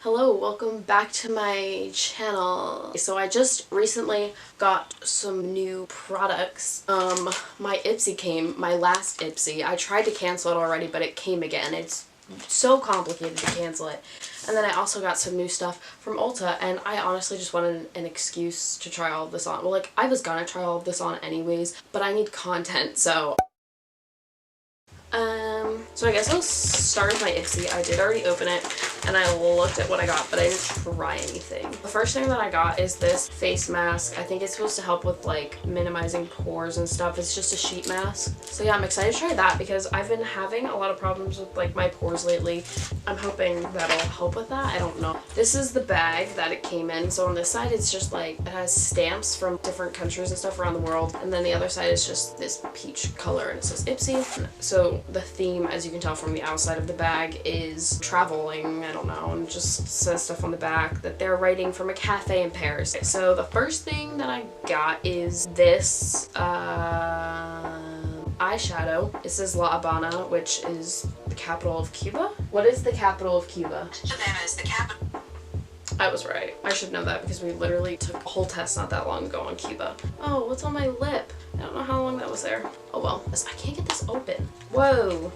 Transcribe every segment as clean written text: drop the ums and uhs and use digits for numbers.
Hello, welcome back to my channel. So I just recently got some new products. My Ipsy came, my last Ipsy. I tried to cancel it already, but it came again. It's so complicated to cancel it. And then I also got some new stuff from Ulta, and I honestly just wanted an excuse to try all of this on. Well, like, I was gonna try all of this on anyways, but I need content, so I guess I'll start with my Ipsy. I did already open it, and I looked at what I got, but I didn't try anything. The first thing that I got is this face mask. I think it's supposed to help with, like, minimizing pores and stuff. It's just a sheet mask. So yeah, I'm excited to try that because I've been having a lot of problems with, like, my pores lately. I'm hoping that'll help with that. I don't know. This is the bag that it came in. So on this side, it's just, like, it has stamps from different countries and stuff around the world. And then the other side is just this peach color, and it says Ipsy. So the theme, as you can tell from the outside of the bag, is traveling, I don't know, and just says stuff on the back that they're writing from a cafe in Paris. So the first thing that I got is this eyeshadow. It says La Habana, which is the capital of Cuba. What is the capital of Cuba? Havana is the capital. I was right. I should know that because we literally took a whole test not that long ago on Cuba. Oh, what's on my lip? I don't know how long that was there. Oh well. I can't get this open. Whoa.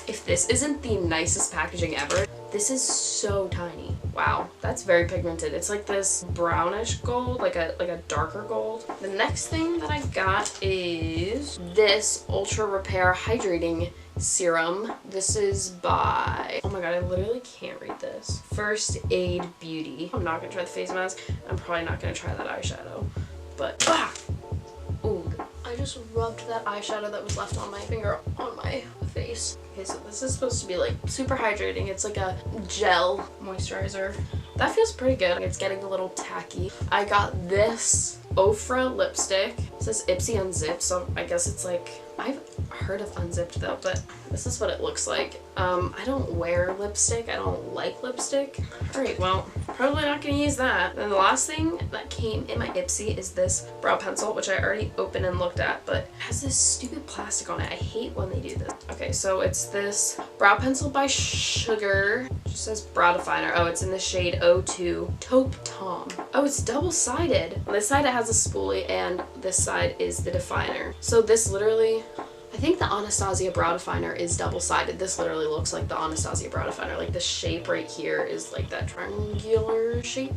If this isn't the nicest packaging ever, this is so tiny. Wow, that's very pigmented. It's like this brownish gold, like a darker gold. The next thing that I got is this Ultra Repair Hydrating Serum. This is by, oh my god, I literally can't read this. First Aid Beauty. I'm not gonna try the face mask. I'm probably not gonna try that eyeshadow, but ooh, I just rubbed that eyeshadow that was left on my finger on my face. Okay, so this is supposed to be like super hydrating. It's like a gel moisturizer. That feels pretty good. It's getting a little tacky. I got this Ofra lipstick. It says Ipsy Unzipped, so I guess it's like, I've heard of Unzipped though, but this is what it looks like. I don't wear lipstick. I don't like lipstick. Alright, well, probably not gonna use that. And the last thing that came in my Ipsy is this brow pencil, which I already opened and looked at, but it has this stupid plastic on it. I hate when they do this. Okay, so it's this brow pencil by Sugar. It just says brow definer. Oh, it's in the shade 02 Taupe Tom. Oh, it's double-sided. On this side it has a spoolie, and this side is the definer. So this literally, I think the Anastasia brow definer is double-sided. This literally looks like the Anastasia brow definer. Like the shape right here is like that triangular shape.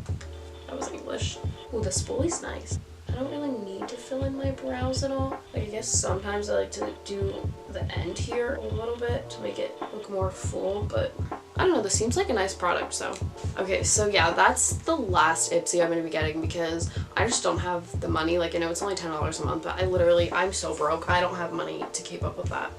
That was English. Ooh, the spoolie's nice. I don't really need to fill in my brows at all. Like, I guess sometimes I like to do the end here a little bit to make it look more full, but I don't know, this seems like a nice product, so. Okay, so yeah, that's the last Ipsy I'm gonna be getting because I just don't have the money. Like, I know it's only $10 a month, but I'm so broke. I don't have money to keep up with that.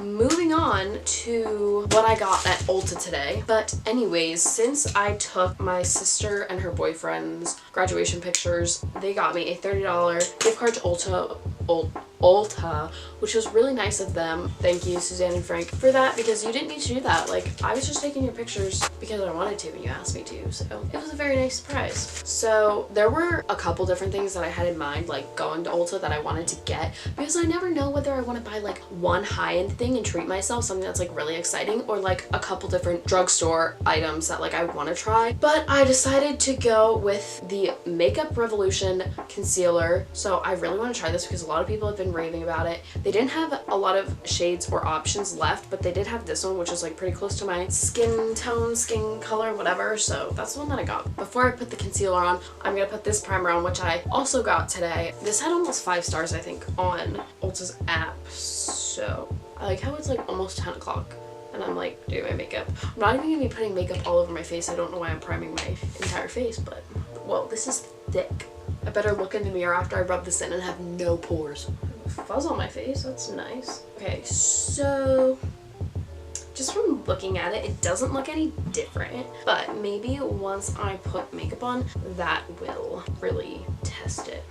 Moving on to what I got at Ulta today. But anyways, since I took my sister and her boyfriend's graduation pictures, they got me a $30 gift card to Ulta, which was really nice of them. Thank you, Suzanne and Frank, for that, because you didn't need to do that. Like, I was just taking your pictures because I wanted to and you asked me to, so it was a very nice surprise. So there were a couple different things that I had in mind, like going to Ulta, that I wanted to get, because I never know whether I want to buy like one high-end thing and treat myself, something that's like really exciting, or like a couple different drugstore items that like I want to try. But I decided to go with the Makeup Revolution concealer. So I really want to try this because a lot of people have been raving about it. They didn't have a lot of shades or options left, but they did have this one, which is like pretty close to my skin tone, skin color, whatever. So that's the one that I got. Before I put the concealer on, I'm gonna put this primer on, which I also got today. This had almost 5 stars, I think, on Ulta's app. So I like how it's like almost 10 o'clock and I'm like doing my makeup. I'm not even gonna be putting makeup all over my face. I don't know why I'm priming my entire face, but well, this is thick. I better look in the mirror after I rub this in and have no pores. Fuzz on my face, that's nice. Okay, so just from looking at it, it doesn't look any different, but maybe once I put makeup on, that will really test it.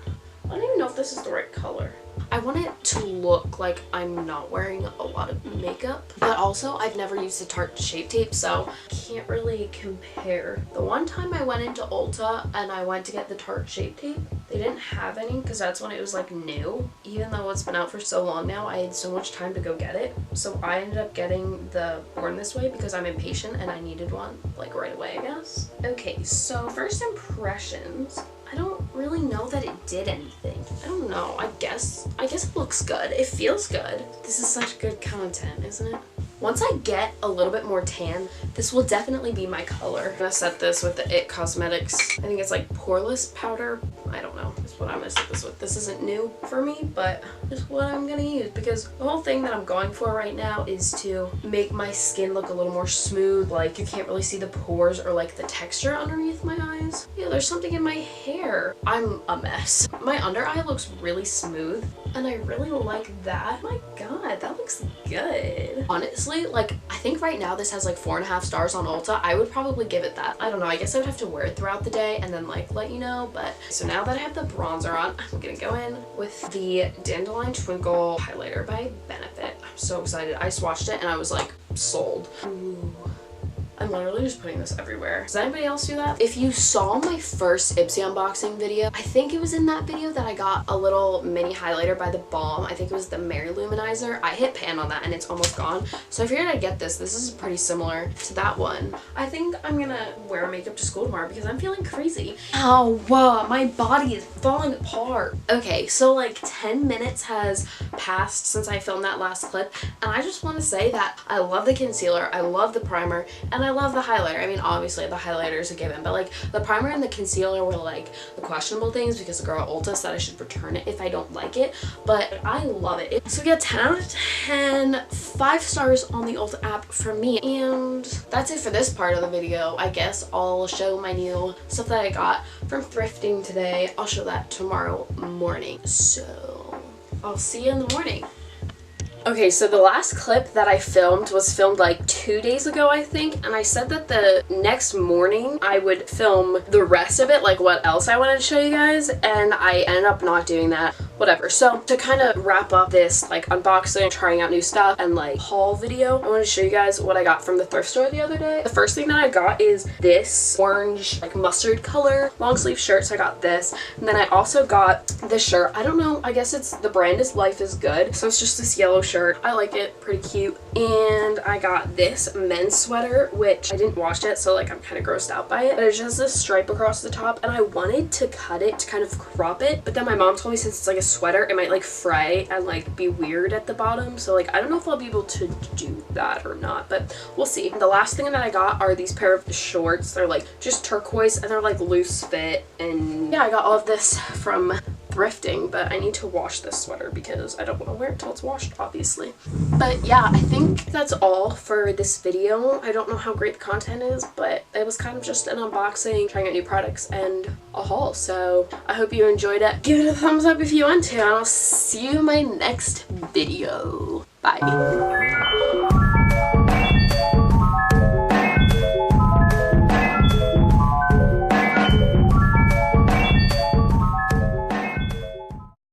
I don't even know if this is the right color. I want it to look like I'm not wearing a lot of makeup, but also I've never used the Tarte Shape Tape, so can't really compare. The one time I went into Ulta and I went to get the Tarte Shape Tape, They didn't have any because that's when it was like new. Even though it's been out for so long now, I had so much time to go get it. So I ended up getting the Born This Way because I'm impatient and I needed one like right away, I guess. Okay, so first impressions. I don't really know that it did anything. I don't know. I guess it looks good. It feels good. This is such good content, isn't it? Once I get a little bit more tan, this will definitely be my color. I'm gonna set this with the It Cosmetics. I think it's like poreless powder. I don't know. That's what I'm gonna set this with. This isn't new for me, but it's what I'm gonna use because the whole thing that I'm going for right now is to make my skin look a little more smooth. Like you can't really see the pores or like the texture underneath my eyes. Yeah, there's something in my hair. I'm a mess. My under eye looks really smooth and I really like that. My God, that looks good. Honestly, like I think right now this has like 4.5 stars on Ulta. I would probably give it that. I don't know. I guess I would have to wear it throughout the day and then like let you know. But so now that I have the bronzer on, I'm gonna go in with the Dandelion Twinkle highlighter by Benefit. I'm so excited. I swatched it and I was like sold. Ooh. I'm literally just putting this everywhere. Does anybody else do that? If you saw my first Ipsy unboxing video, I think it was in that video that I got a little mini highlighter by The Balm. I think it was the Mary Luminizer. I hit pan on that and it's almost gone. So I figured I'd get this. This is pretty similar to that one. I think I'm gonna wear makeup to school tomorrow because I'm feeling crazy. Oh, whoa, my body is falling apart. Okay, so like 10 minutes has passed since I filmed that last clip. And I just want to say that I love the concealer, I love the primer, and I love the highlighter. I mean, obviously the highlighter is a given, but like the primer and the concealer were like the questionable things because the girl at Ulta said I should return it if I don't like it, but I love it. So yeah, 10 out of 10, 5 stars on the Ulta app for me. And that's it for this part of the video. I guess I'll show my new stuff that I got from thrifting today. I'll show that tomorrow morning. So I'll see you in the morning. Okay, so the last clip that I filmed was filmed like 2 days ago, I think, and I said that the next morning I would film the rest of it, like what else I wanted to show you guys, and I ended up not doing that. Whatever. So to kind of wrap up this like unboxing, trying out new stuff, and like haul video, I want to show you guys what I got from the thrift store the other day. The first thing that I got is this orange like mustard color long sleeve shirt, so I got this, and then I also got this shirt. I don't know, I guess it's the brand is Life is Good, so it's just this yellow shirt. I like it, pretty cute. And I got this men's sweater, which I didn't wash it, so like I'm kind of grossed out by it, but it's just this stripe across the top, and I wanted to cut it to kind of crop it, but then my mom told me since it's like a sweater it might like fray and like be weird at the bottom, so like I don't know if I'll be able to do that or not, but we'll see. The last thing that I got are these pair of shorts. They're like just turquoise and they're like loose fit, and yeah, I got all of this from thrifting, but I need to wash this sweater because I don't want to wear it till it's washed, obviously. But yeah, I think that's all for this video. I don't know how great the content is, but it was kind of just an unboxing, trying out new products, and a haul. So I hope you enjoyed it. Give it a thumbs up if you want to, and I'll see you in my next video. Bye.